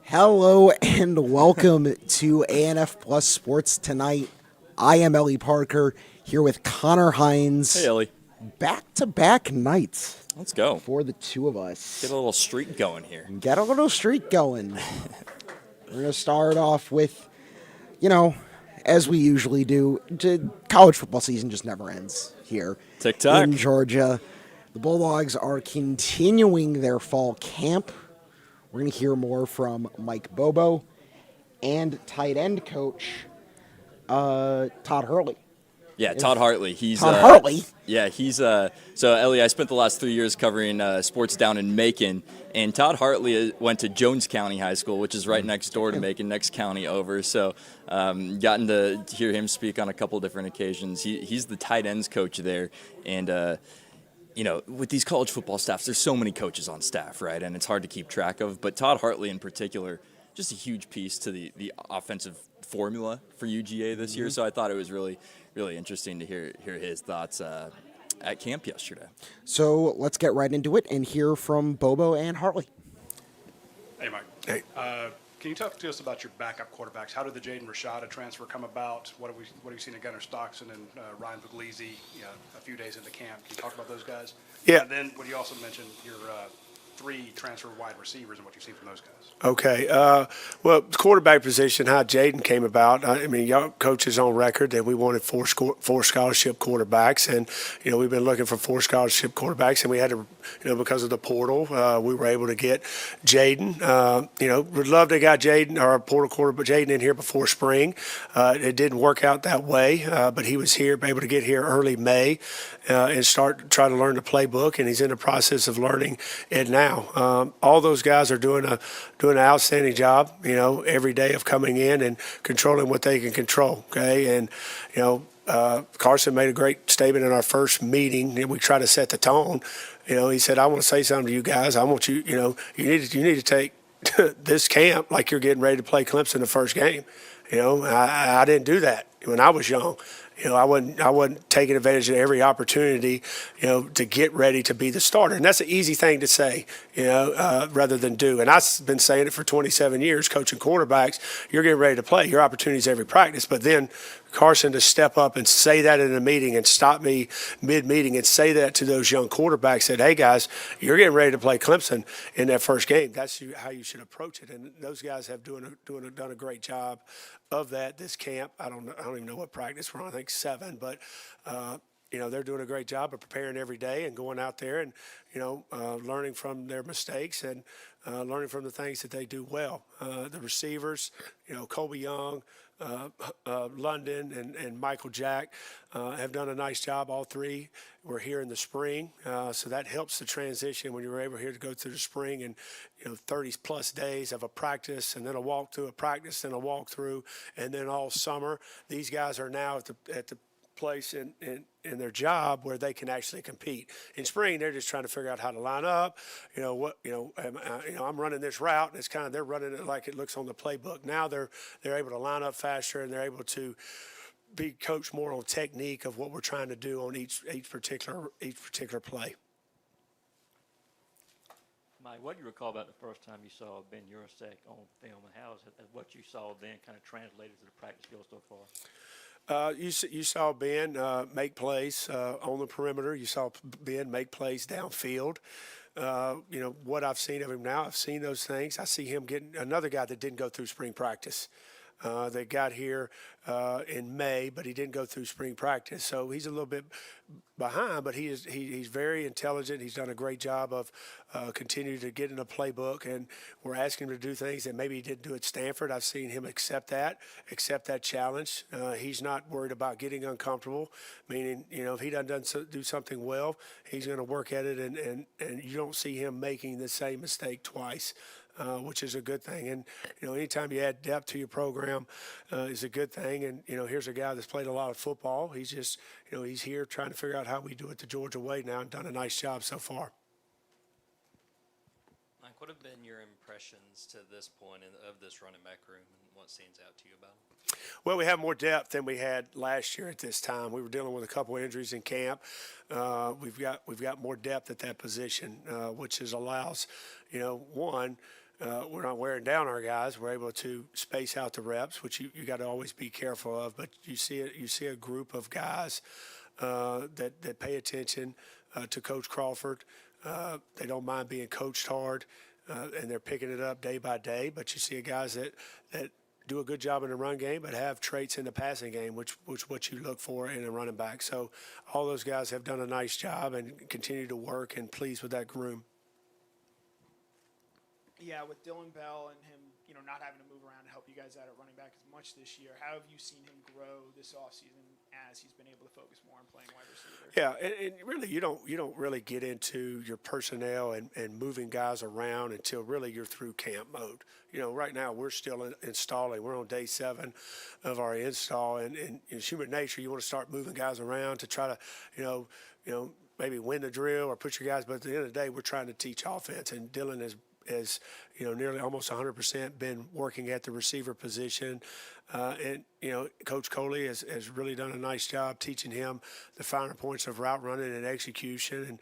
Hello and welcome to ANF Plus Sports tonight. I am Ellie Parker here with Connor Hines. Hey, Ellie. Back-to-back nights Let's go. for the two of us. Get a little streak going here. Get a little streak going. We're going to start off with, as we usually do, college football season just never ends here Tick-tock. in Georgia. The Bulldogs are continuing their fall camp. We're going to hear more from Mike Bobo and tight end coach Todd Hurley. Yeah, Todd Hartley. Todd Hartley? Yeah, he's so Ellie. I spent the last 3 years covering sports down in Macon, and Todd Hartley went to Jones County High School, which is right next door to Macon, next county over. So, gotten to hear him speak on a couple different occasions. He's the tight ends coach there, and with these college football staffs, there's so many coaches on staff, right? And it's hard to keep track of. But Todd Hartley in particular, just a huge piece to the offensive formula for UGA this year. So I thought it was really, really interesting to hear his thoughts at camp yesterday. So let's get right into it and hear from Bobo and Hartley. Hey, Mike. Hey. Can you talk to us about your backup quarterbacks? How did the Jaden Rashada transfer come about? What have you seen at Gunnar Stockton and Ryan Puglisi a few days into camp? Can you talk about those guys? Yeah. And then would you also mention your three transfer wide receivers and what you've seen from those guys? Okay. Well, the quarterback position, how Jaden came about. I mean, y'all coaches on record that we wanted four scholarship quarterbacks, and we've been looking for four scholarship quarterbacks, and we had to, because of the portal, we were able to get Jaden. We'd love to got Jaden, our portal quarterback, Jaden in here before spring. It didn't work out that way, but he was here, able to get here early May, and try to learn the playbook, and he's in the process of learning it now. All those guys are doing an outstanding job, every day of coming in and controlling what they can control. Okay, and Carson made a great statement in our first meeting, and we try to set the tone. He said, "I want to say something to you guys. I want you, you need to take this camp like you're getting ready to play Clemson the first game." I didn't do that when I was young. I wasn't taking advantage of every opportunity, to get ready to be the starter. And that's an easy thing to say, rather than do. And I've been saying it for 27 years, coaching quarterbacks. You're getting ready to play. Your opportunity is every practice. But then Carson to step up and say that in a meeting and stop me mid-meeting and say that to those young quarterbacks, said, "Hey, guys, you're getting ready to play Clemson in that first game. That's how you should approach it." And those guys have done a great job of that this camp. I don't even know what practice we're on. I think 7, but they're doing a great job of preparing every day and going out there and learning from their mistakes and learning from the things that they do well. The receivers, Colby Young, London and Michael Jack have done a nice job. All three were here in the spring, so that helps the transition when you're able here to go through the spring and 30 plus days of a practice and then a walk through a practice and a walk through and then all summer. These guys are now at the place in their job where they can actually compete. In spring, they're just trying to figure out how to line up. I'm running this route, and it's kind of they're running it like it looks on the playbook. Now they're able to line up faster, and they're able to be coached more on technique of what we're trying to do on each particular play. Mike, what do you recall about the first time you saw Ben Urasek on film, and how is it that what you saw then kind of translated to the practice field so far? You saw Ben make plays on the perimeter. You saw Ben make plays downfield. What I've seen of him now, I've seen those things. I see him getting another guy that didn't go through spring practice. They got here in May, but he didn't go through spring practice. So he's a little bit behind, but he's very intelligent. He's done a great job of continuing to get in a playbook, and we're asking him to do things that maybe he didn't do at Stanford. I've seen him accept that challenge. He's not worried about getting uncomfortable, meaning, if he doesn't do something well, he's going to work at it, and you don't see him making the same mistake twice. Which is a good thing. And, anytime you add depth to your program is a good thing. And, here's a guy that's played a lot of football. He's just, he's here trying to figure out how we do it the Georgia way now and done a nice job so far. Mike, what have been your impressions to this point of this running back room and what stands out to you about it? Well, we have more depth than we had last year at this time. We were dealing with a couple of injuries in camp. We've got more depth at that position, which allows, one, we're not wearing down our guys. We're able to space out the reps, which you got to always be careful of. But you see a group of guys that pay attention to Coach Crawford. They don't mind being coached hard, and they're picking it up day by day. But you see guys that do a good job in the run game, but have traits in the passing game, which what you look for in a running back. So all those guys have done a nice job and continue to work, and pleased with that groom. Yeah, with Dylan Bell and him, not having to move around to help you guys out at running back as much this year, how have you seen him grow this offseason as he's been able to focus more on playing wide receiver? Yeah, and really you don't really get into your personnel and moving guys around until really you're through camp mode. Right now we're still installing. We're on day 7 of our install, and in human nature you want to start moving guys around to try to maybe win the drill or put your guys. But at the end of the day, we're trying to teach offense, and Dylan has nearly almost 100% been working at the receiver position. And Coach Coley has really done a nice job teaching him the finer points of route running and execution. And,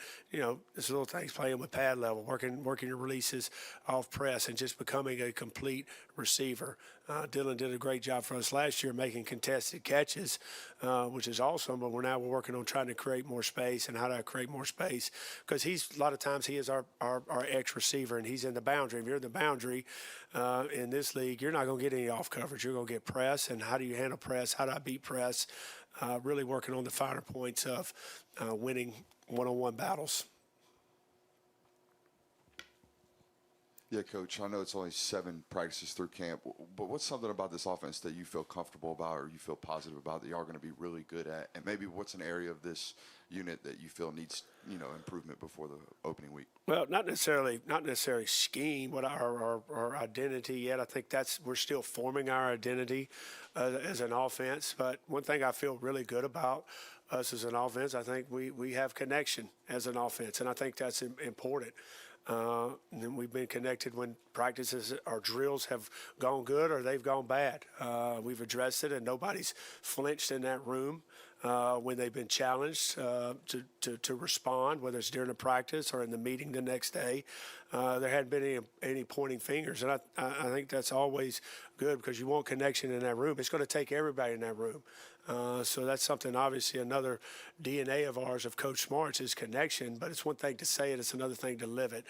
this little things, playing with pad level, working your releases off press, and just becoming a complete receiver. Dylan did a great job for us last year making contested catches, which is awesome. But we're working on trying to create more space, and how to create more space, because a lot of times he is our X receiver, and he's in the boundary. If you're in the boundary in this league, you're not going to get any off coverage. You're going to get press, and how do you handle press? How do I beat press? Really working on the finer points of winning one-on-one battles. Yeah, Coach, I know it's only 7 practices through camp, but what's something about this offense that you feel comfortable about, or you feel positive about, that you are going to be really good at? And maybe what's an area of this unit that you feel needs, improvement before the opening week? Well, not necessarily scheme, but our identity yet. I think we're still forming our identity as an offense. But one thing I feel really good about us as an offense, I think we have connection as an offense, and I think that's important. And we've been connected when practices or drills have gone good or they've gone bad. We've addressed it, and nobody's flinched in that room when they've been challenged to respond, whether it's during the practice or in the meeting the next day. There hadn't been any pointing fingers, and I think that's always good, because you want connection in that room. It's going to take everybody in that room. So that's something, obviously, another DNA of ours, of Coach Smart's, is connection. But it's one thing to say it, it's another thing to live it.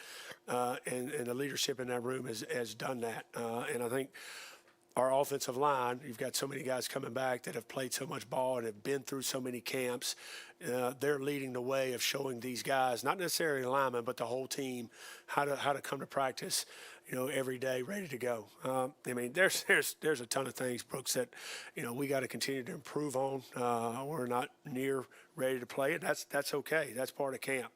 And the leadership in that room has done that. And I think our offensive line, you've got so many guys coming back that have played so much ball and have been through so many camps. They're leading the way of showing these guys, not necessarily linemen, but the whole team, how to come to practice, every day ready to go. There's a ton of things, Brooks, that we got to continue to improve on. We're not near ready to play, and that's okay. That's part of camp.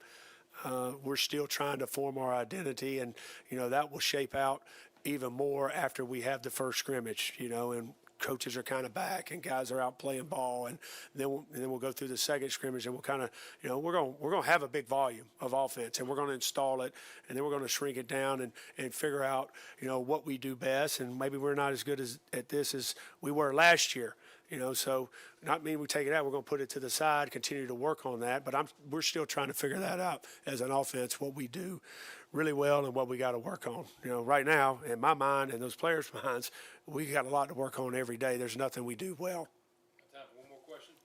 We're still trying to form our identity, and that will shape out even more after we have the first scrimmage, and coaches are kind of back and guys are out playing ball, and then we'll go through the second scrimmage, and we'll kind of, we're going to have a big volume of offense, and we're going to install it, and then we're going to shrink it down and figure out, what we do best, and maybe we're not as good at this as we were last year. So not mean we take it out. We're going to put it to the side, continue to work on that. But we're still trying to figure that out as an offense, what we do really well and what we got to work on. Right now, in my mind and those players' minds, we got a lot to work on every day. There's nothing we do well. Time for one more question.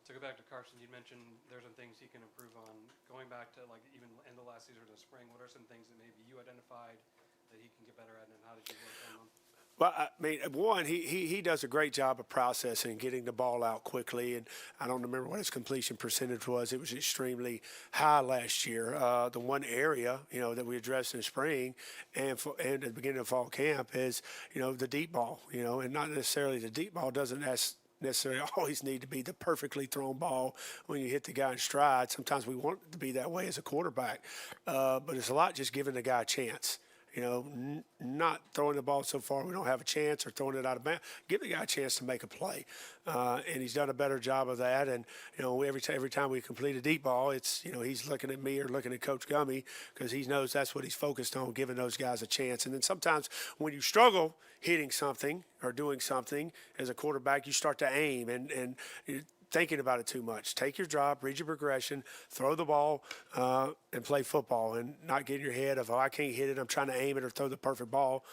To go back to Carson, you mentioned there's some things he can improve on. Going back to even in the last season or the spring, what are some things that maybe you identified that he can get better at, and how did you work on them? Well, one, he does a great job of processing, getting the ball out quickly, and I don't remember what his completion percentage was. It was extremely high last year. The one area, that we addressed in spring and at the beginning of fall camp is, the deep ball, and not necessarily the deep ball doesn't necessarily always need to be the perfectly thrown ball when you hit the guy in stride. Sometimes we want it to be that way as a quarterback, but it's a lot just giving the guy a chance. Not throwing the ball so far we don't have a chance, or throwing it out of bounds. Give the guy a chance to make a play, and he's done a better job of that. And every time we complete a deep ball, it's he's looking at me or looking at Coach Gummy, because he knows that's what he's focused on, giving those guys a chance. And then sometimes when you struggle hitting something or doing something as a quarterback, you start to aim, and thinking about it too much. Take your drop, read your progression, throw the ball, and play football, and not get in your head of, oh, I can't hit it, I'm trying to aim it or throw the perfect ball.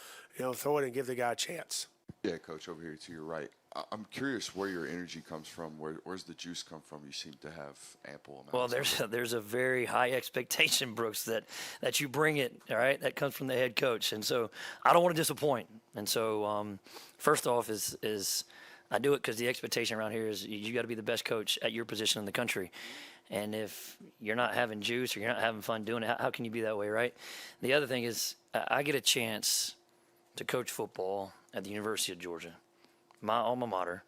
Throw it and give the guy a chance. Yeah, Coach, over here to your right. I'm curious where your energy comes from. Where's the juice come from? You seem to have ample amounts. Well, there's a very high expectation, Brooks, that you bring it, all right? That comes from the head coach. And so I don't want to disappoint. And so first off is I do it because the expectation around here is you got to be the best coach at your position in the country. And if you're not having juice or you're not having fun doing it, how can you be that way, right? The other thing is I get a chance to coach football at the University of Georgia, my alma mater,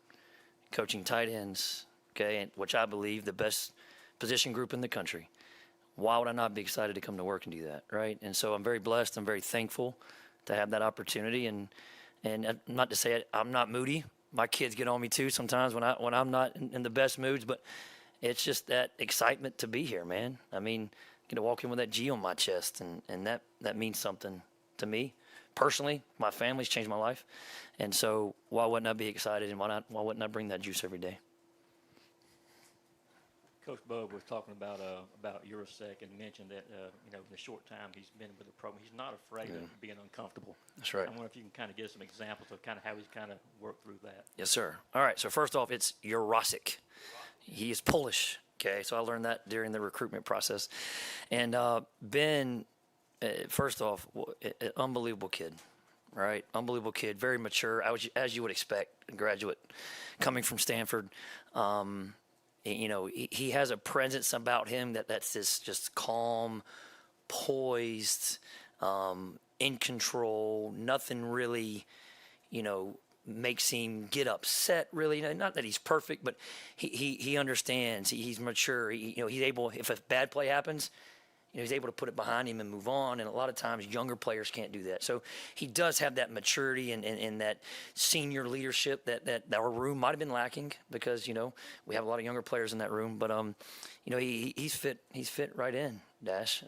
coaching tight ends, okay, which I believe the best position group in the country. Why would I not be excited to come to work and do that, right? And so I'm very blessed. I'm very thankful to have that opportunity. And not to say I'm not moody. My kids get on me too sometimes when I'm not in the best moods, but it's just that excitement to be here, man. I mean, get to walk in with that G on my chest, and that means something to me. Personally, my family's changed my life, and so why wouldn't I be excited, and why wouldn't I bring that juice every day? Coach Bobo was talking about Eurosec and mentioned that the short time he's been with the program, he's not afraid of being uncomfortable. That's right. I wonder if you can kind of give some examples of kind of how he's kind of worked through that. Yes, sir. All right. So first off, it's Eurosec. He is Polish. Okay, so I learned that during the recruitment process, and Ben. First off, unbelievable kid, right? Unbelievable kid, very mature, as you would expect, a graduate coming from Stanford. He has a presence about him that's this just calm, poised, in control. Nothing really, makes him get upset. Really, not that he's perfect, but he understands. He's mature. He's able. If a bad play happens, he's able to put it behind him and move on, and a lot of times younger players can't do that. So he does have that maturity and that senior leadership that our room might have been lacking because, we have a lot of younger players in that room. But, he's fit right in, Dash.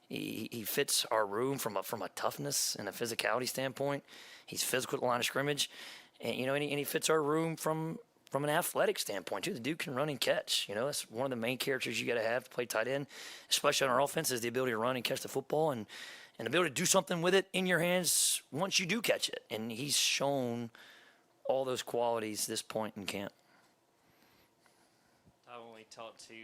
He fits our room from a toughness and a physicality standpoint. He's physical at the line of scrimmage, and he fits our room from an athletic standpoint, too. The dude can run and catch. That's one of the main characters you got to have to play tight end, especially on our offense, is the ability to run and catch the football and the ability to do something with it in your hands once you do catch it. And he's shown all those qualities this point in camp. When we talked to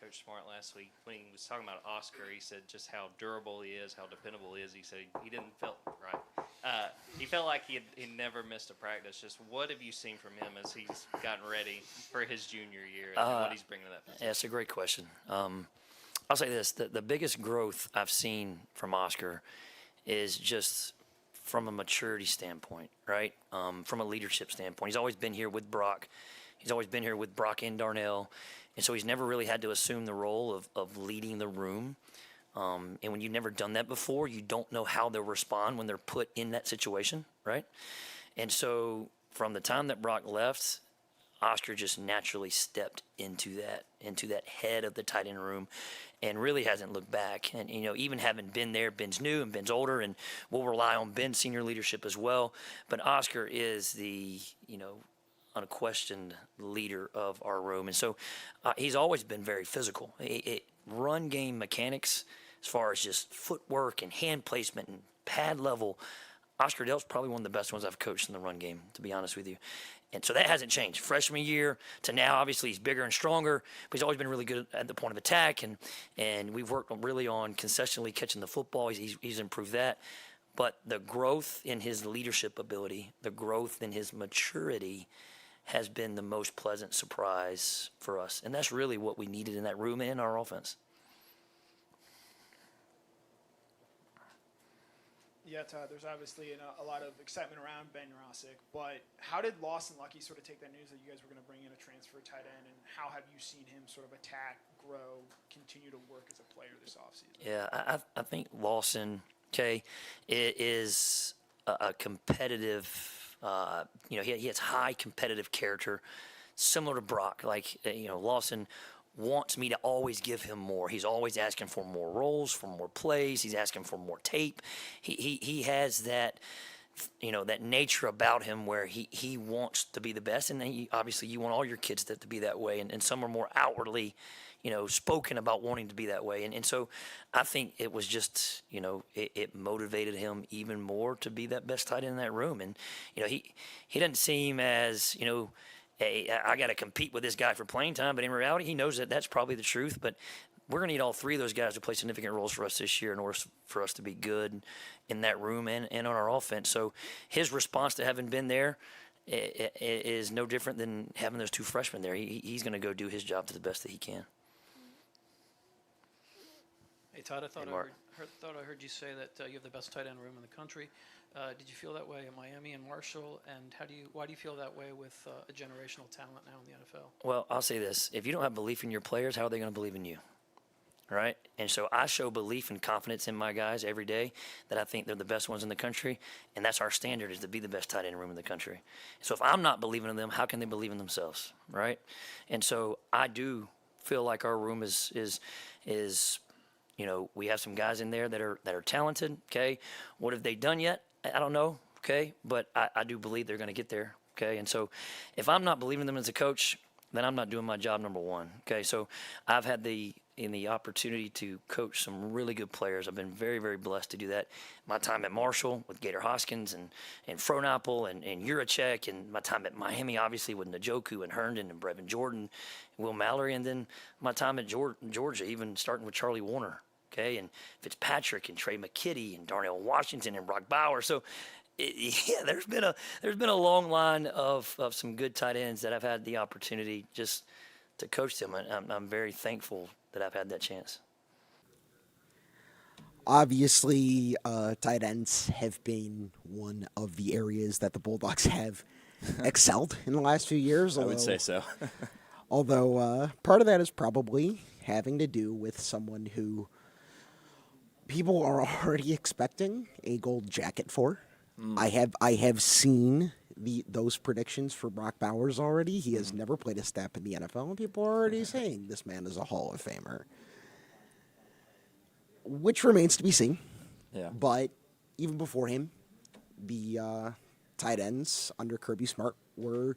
Coach Smart last week, when he was talking about Oscar, he said just how durable he is, how dependable he is. He said he didn't feel right. He felt like he never missed a practice. Just what have you seen from him as he's gotten ready for his junior year and what he's bringing to that position? Yeah, that's a great question. I'll say this. The biggest growth I've seen from Oscar is just from a maturity standpoint, right? From a leadership standpoint. He's always been here with Brock. He's always been here with Brock and Darnell. And so he's never really had to assume the role of leading the room. And when you've never done that before, you don't know how they'll respond when they're put in that situation, right? And so from the time that Brock left, Oscar just naturally stepped into that head of the tight end room and really hasn't looked back. And, even having been there, Ben's new and Ben's older, and we'll rely on Ben's senior leadership as well. But Oscar is the, unquestioned leader of our room. And so he's always been very physical. Run game mechanics, as far as just footwork and hand placement and pad level, Oscar Dell's probably one of the best ones I've coached in the run game, to be honest with you. And so that hasn't changed. Freshman year to now, obviously he's bigger and stronger, but he's always been really good at the point of attack. And we've worked really on consistently catching the football. He's improved that. But the growth in his leadership ability, the growth in his maturity has been the most pleasant surprise for us. And that's really what we needed in that room and our offense. Yeah, Todd, there's obviously a lot of excitement around Ben Eurosec, but how did Lawson Lucky sort of take that news that you guys were going to bring in a transfer tight end, and how have you seen him sort of attack, grow, continue to work as a player this offseason? Yeah, I think Lawson, is a competitive, he has high competitive character, similar to Brock. Lawson wants me to always give him more. He's always asking for more roles, for more plays. He's asking for more tape. He has that that nature about him where he wants to be the best, and obviously you want all your kids to be that way, and some are more outwardly, spoken about wanting to be that way, and so I think it was just, it motivated him even more to be that best tight end in that room, and he doesn't seem as hey, I got to compete with this guy for playing time, but in reality he knows that that's probably the truth, but we're going to need all three of those guys to play significant roles for us this year in order for us to be good in that room and on our offense. So his response to having been there is no different than having those two freshmen there. He's going to go do his job to the best that he can. Hey, Todd, I thought Hey, I Mark. heard you say that you have the best tight end room in the country. Did you feel that way in Miami and Marshall? And why do you feel that way with a generational talent now in the NFL? Well, I'll say this. If you don't have belief in your players, how are they going to believe in you? Right? And so I show belief and confidence in my guys every day that I think they're the best ones in the country, and that's our standard, is to be the best tight end room in the country. So if I'm not believing in them, how can they believe in themselves, right? And so I do feel like our room is we have some guys in there that are talented, okay? What have they done yet? I don't know, okay? But I do believe they're going to get there, okay? And so if I'm not believing in them as a coach, then I'm not doing my job, number one, okay? So I've had the opportunity to coach some really good players. I've been very, very blessed to do that. My time at Marshall with Gator Hoskins and Frohnapple and Juracek, and my time at Miami, obviously, with Njoku and Herndon and Brevin Jordan, Will Mallory, and then my time at Georgia, even starting with Charlie Warner, okay, and Fitzpatrick and Trey McKitty and Darnell Washington and Brock Bauer. So, there's been a long line of some good tight ends that I've had the opportunity just to coach them. I'm very thankful that I've had that chance. Obviously, tight ends have been one of the areas that the Bulldogs have excelled in the last few years. I would say so. Although part of that is probably having to do with someone who people are already expecting a gold jacket for. I have seen those predictions for Brock Bowers already. He has never played a snap in the NFL, and people are already saying this man is a Hall of Famer, which remains to be seen. Yeah. But even before him, the tight ends under Kirby Smart were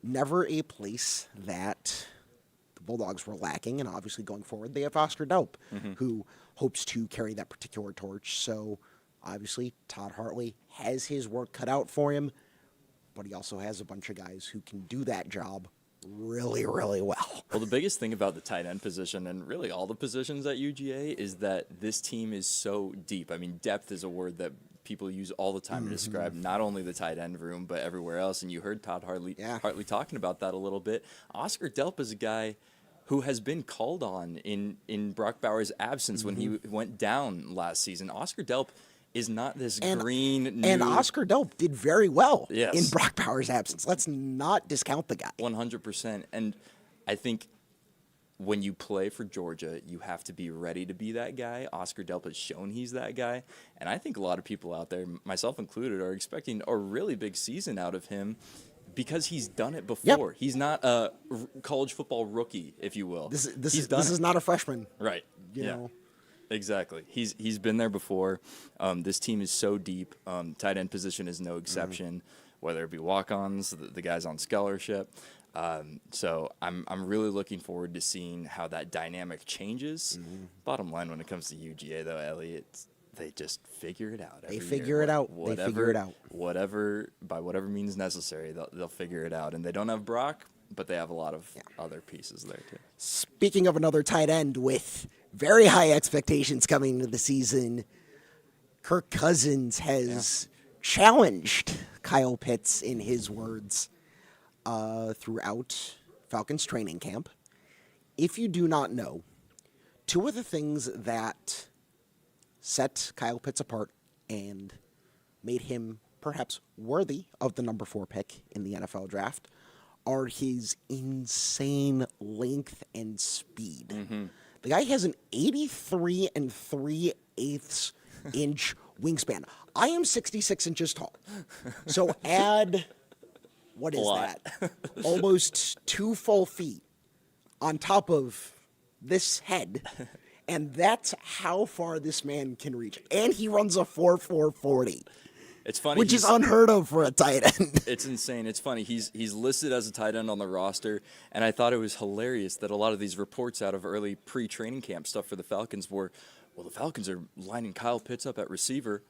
never a place that the Bulldogs were lacking, and obviously going forward, they have Oscar Delp, who hopes to carry that particular torch. So obviously, Todd Hartley has his work cut out for him, but he also has a bunch of guys who can do that job really, really well. Well, the biggest thing about the tight end position, and really all the positions at UGA, is that this team is so deep. I mean, depth is a word that people use all the time to describe not only the tight end room, but everywhere else. And you heard Todd Hartley talking about that a little bit. Oscar Delp is a guy who has been called on in Brock Bowers' absence when he went down last season. Oscar Delp is not this green new... And Oscar Delp did very well Yes. in Brock Bowers' absence. Let's not discount the guy. 100%. And I think when you play for Georgia, you have to be ready to be that guy. Oscar Delp has shown he's that guy. And I think a lot of people out there, myself included, are expecting a really big season out of him because he's done it before. Yep. He's not a college football rookie, if you will. This is not a freshman. Right. You know. Exactly. He's been there before. This team is so deep. Tight end position is no exception, whether it be walk-ons, the guys on scholarship. So I'm really looking forward to seeing how that dynamic changes. Bottom line, when it comes to UGA, though, Ellie, they just figure it out. They figure it out. Whatever, They figure it out. By whatever means necessary, they'll figure it out. And they don't have Brock, but they have a lot of other pieces there too. Speaking of another tight end with very high expectations coming into the season, Kirk Cousins has challenged Kyle Pitts, in his words, throughout Falcons training camp. If you do not know, two of the things that set Kyle Pitts apart and made him perhaps worthy of the number 4 pick in the NFL draft are his insane length and speed. The guy has an 83 3/8 inch wingspan. I am 66 inches tall. So add, what is that? Almost 2 full feet on top of this head. And that's how far this man can reach. And he runs a 4.4 40. It's funny. which is unheard of for a tight end. It's insane. It's funny. He's listed as a tight end on the roster, and I thought it was hilarious that a lot of these reports out of early pre-training camp stuff for the Falcons were, well, the Falcons are lining Kyle Pitts up at receiver.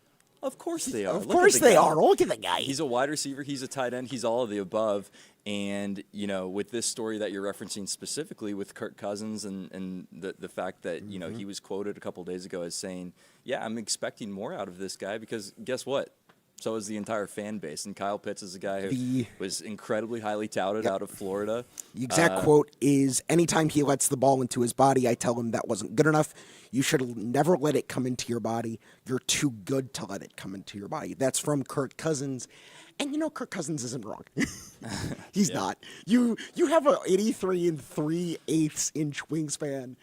Of course they are. Of course they are. Look at the guy. He's a wide receiver. He's a tight end. He's all of the above. And, you know, with this story that you're referencing specifically with Kirk Cousins and the fact that, you know, he was quoted a couple days ago as saying, yeah, I'm expecting more out of this guy because guess what? So is the entire fan base. And Kyle Pitts is a guy who was incredibly highly touted out of Florida. The exact quote is, anytime he lets the ball into his body, I tell him that wasn't good enough. You should never let it come into your body. You're too good to let it come into your body. That's from Kirk Cousins. And, you know, Kirk Cousins isn't wrong. He's not. You have an 83 and 3/8 inch wingspan.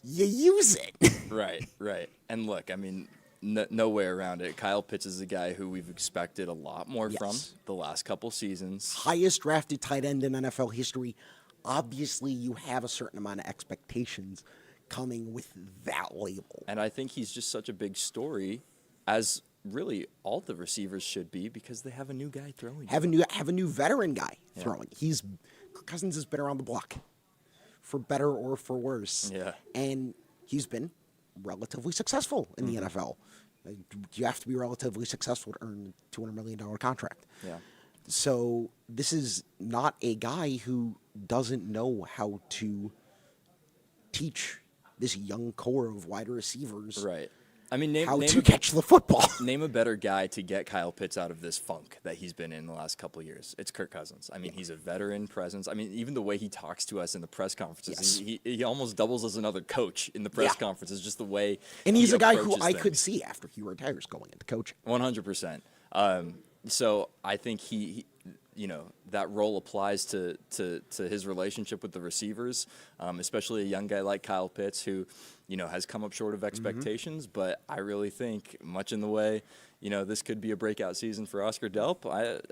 You use it. Right. And look, I mean, no way around it. Kyle Pitts is a guy who we've expected a lot more from the last couple seasons. Highest drafted tight end in NFL history. Obviously, you have a certain amount of expectations coming with that label. And I think he's just such a big story, as really all the receivers should be, because they have a new guy throwing. Have a new veteran guy throwing. Kirk Cousins has been around the block, for better or for worse. Yeah. And he's been relatively successful in the NFL. You have to be relatively successful to earn a $200 million contract. Yeah. So this is not a guy who doesn't know how to teach this young core of wide receivers Right. I mean, how to catch the football. Name a better guy to get Kyle Pitts out of this funk that he's been in the last couple of years. It's Kirk Cousins. I mean, he's a veteran presence. I mean, even the way he talks to us in the press conferences, he almost doubles as another coach in the press conferences, just the way And he's he a guy who approaches I things. could see after he retires going into coaching. 100%. So I think he you know, that role applies to his relationship with the receivers, especially a young guy like Kyle Pitts who, you know, has come up short of expectations. But I really think much in the way, you know, this could be a breakout season for Oscar Delp.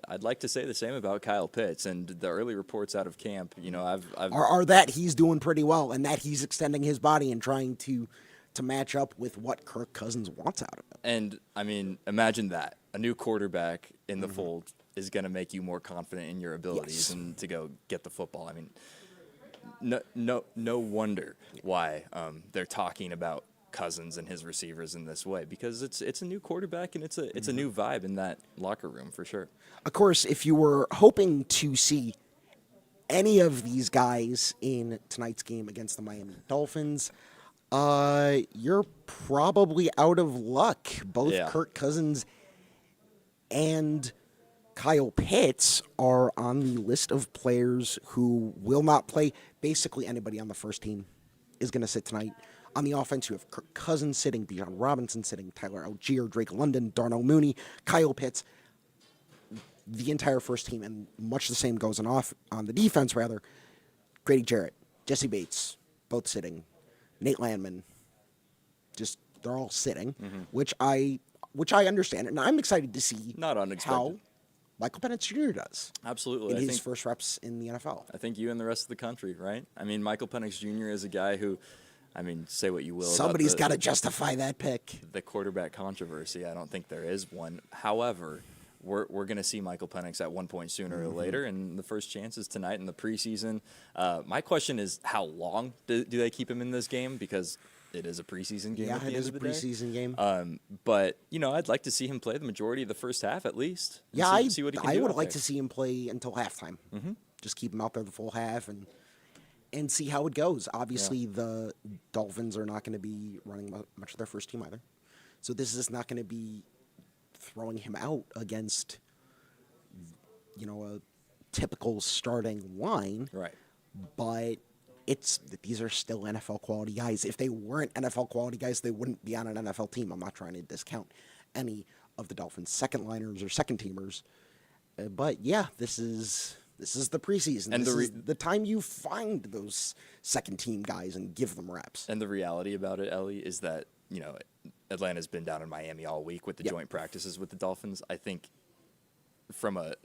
I'd like to say the same about Kyle Pitts, and the early reports out of camp, you know, I've are that he's doing pretty well and that he's extending his body and trying to match up with what Kirk Cousins wants out of him. And, I mean, imagine that. A new quarterback in the fold is going to make you more confident in your abilities and to go get the football. I mean, no wonder why they're talking about Cousins and his receivers in this way, because it's a new quarterback and it's a new vibe in that locker room for sure. Of course, if you were hoping to see any of these guys in tonight's game against the Miami Dolphins, you're probably out of luck. Both Kirk Cousins and Kyle Pitts are on the list of players who will not play. Basically, anybody on the first team is going to sit tonight. On the offense, you have Kirk Cousins sitting, Bijan Robinson sitting, Tyler Algier, Drake London, Darnell Mooney, Kyle Pitts. The entire first team, and much the same goes on the defense, rather. Grady Jarrett, Jesse Bates, both sitting. Nate Landman, just they're all sitting, which I understand, and I'm excited to see Not unexpected. how Michael Penix Jr. does. Absolutely. In his first reps in the NFL. I think you and the rest of the country, right? I mean, Michael Penix Jr. is a guy who, I mean, say what you will. Somebody's got about to justify that pick. the quarterback controversy. I don't think there is one. However, we're going to see Michael Penix at one point sooner or later, and the first chance is tonight in the preseason. My question is, how long do they keep him in this game? Because it is a preseason game. Yeah, at the it end is a of the day. preseason game. But you know, I'd like to see him play the majority of the first half at least. and Yeah, see what he can I do would out like there. to see him play until halftime. Just keep him out there the full half and see how it goes. Obviously, the Dolphins are not going to be running much of their first team either. So this is not going to be throwing him out against, you know, a typical starting line. Right. But these are still NFL quality guys. If they weren't NFL quality guys, they wouldn't be on an NFL team. I'm not trying to discount any of the Dolphins' second liners or second teamers. But yeah, this is the preseason. And this is the time you find those second team guys and give them reps. And the reality about it, Ellie, is that, you know, Atlanta's been down in Miami all week with the joint practices with the Dolphins. I think from a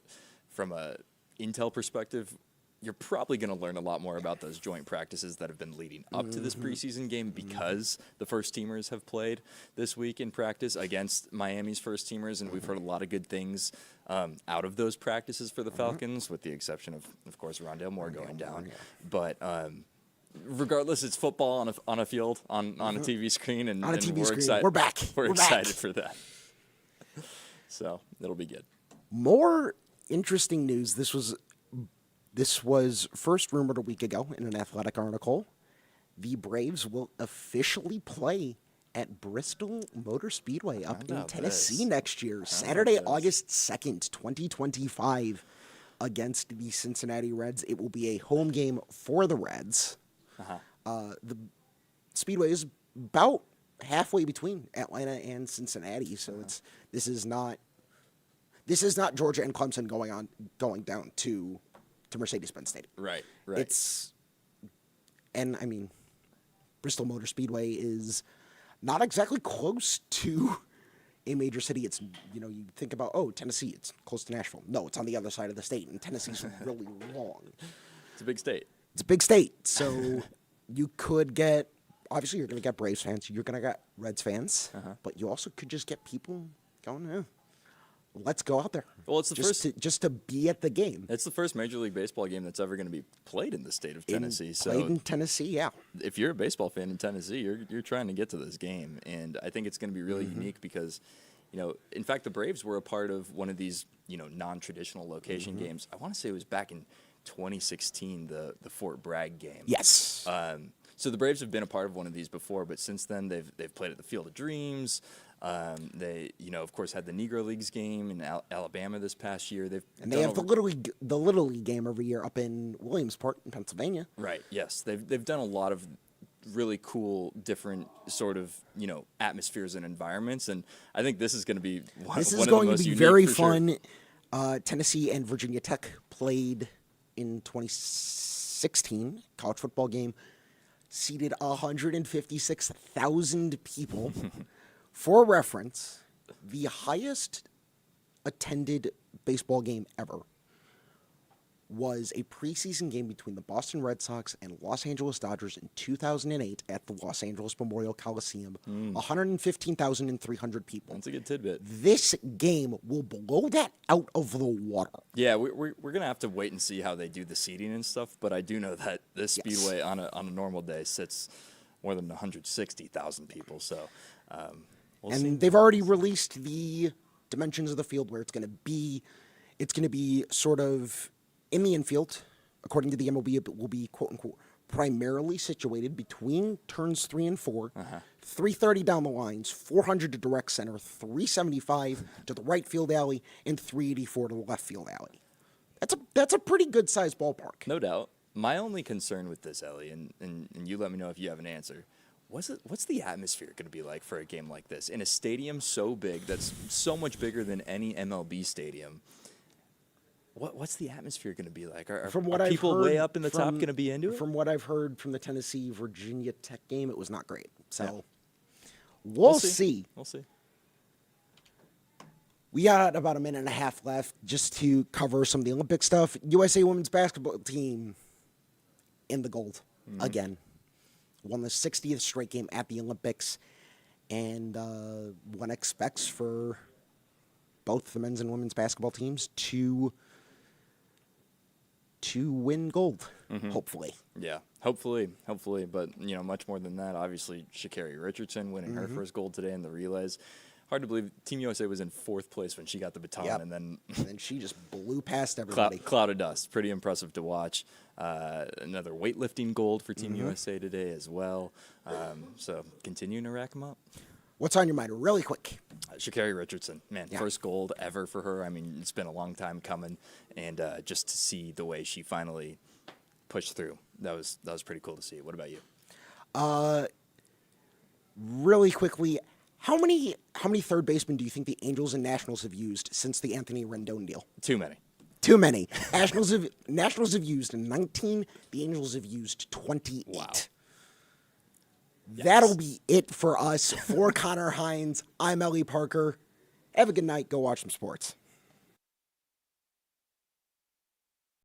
intel perspective, you're probably going to learn a lot more about those joint practices that have been leading up to this preseason game because the first teamers have played this week in practice against Miami's first teamers, and we've heard a lot of good things out of those practices for the Falcons, with the exception of course, Rondale Moore going down. But regardless, it's football on a field, on a TV screen, and On a TV we're screen. excited. We're back. We're We're excited back. for that. So it'll be good. More interesting news. This was first rumored a week ago in an Athletic article. The Braves will officially play at Bristol Motor Speedway up in about Tennessee this? next year, about Saturday, this? August 2nd, 2025, against the Cincinnati Reds. It will be a home game for the Reds. The Speedway is about halfway between Atlanta and Cincinnati, so this is not Georgia and Clemson going down to Mercedes-Benz Stadium. Right. And I mean, Bristol Motor Speedway is not exactly close to a major city. It's, you think about, Tennessee, it's close to Nashville. No, it's on the other side of the state, and Tennessee's really long. It's a big state. It's a big state, so you could get, obviously you're going to get Braves fans, you're going to get Reds fans, but you also could just get people going, let's go out there. Well, it's the just to be at the game. It's the first Major League Baseball game that's ever going to be played in the state of Tennessee. Played in Tennessee, yeah. If you're a baseball fan in Tennessee, you're trying to get to this game, and I think it's going to be really unique because, in fact, the Braves were a part of one of these, non-traditional location games. I want to say it was back in 2016, the Fort Bragg game. Yes. So the Braves have been a part of one of these before, but since then they've played at the Field of Dreams. They, of course, had the Negro Leagues game in Alabama this past year. They have the Little League game every year up in Williamsport in Pennsylvania. Right. Yes, they've done a lot of really cool, different sort of atmospheres and environments, and I think this is going to be one of the most unique. This is going to be very for fun. Sure. Tennessee and Virginia Tech played in 2016 college football game, seated 156,000 people. For reference, the highest attended baseball game ever was a preseason game between the Boston Red Sox and Los Angeles Dodgers in 2008 at the Los Angeles Memorial Coliseum. 115,300 people. That's a good tidbit. This game will blow that out of the water. Yeah, we're going to have to wait and see how they do the seating and stuff, but I do know that this Speedway on a normal day sits more than 160,000 people, so we'll see. And they've already released the dimensions of the field where it's going to be. It's going to be sort of in the infield. According to the MLB, it will be, quote unquote, primarily situated between turns 3 and 4, 330 down the lines, 400 to direct center, 375 to the right field alley, and 384 to the left field alley. That's a pretty good sized ballpark. No doubt. My only concern with this, Ellie, and you let me know if you have an answer. What's the atmosphere going to be like for a game like this in a stadium so big that's so much bigger than any MLB stadium? What's the atmosphere going to be like? Are people way up in the top going to be into it? From what I've heard from the Tennessee Virginia Tech game, it was not great. So we'll see. We'll see. We got about a minute and a half left just to cover some of the Olympic stuff. USA women's basketball team in the gold again. Won the 60th straight game at the Olympics, and one expects for both the men's and women's basketball teams to win gold, hopefully. Yeah, hopefully. But, much more than that. Obviously, Sha'Carri Richardson winning her first gold today in the relays. Hard to believe Team USA was in 4th place when she got the baton, and then she just blew past everybody. Cloud of dust. Pretty impressive to watch. Another weightlifting gold for Team USA today as well. So continuing to rack them up. What's on your mind, really quick? Sha'Carri Richardson, man, first gold ever for her. I mean, it's been a long time coming, and just to see the way she finally pushed through, that was pretty cool to see. What about you? Really quickly, how many third basemen do you think the Angels and Nationals have used since the Anthony Rendon deal? Too many. Too many. Nationals have used 19. The Angels have used 28. Wow. That'll be it for us. For Connor Hines, I'm Ellie Parker. Have a good night. Go watch some sports.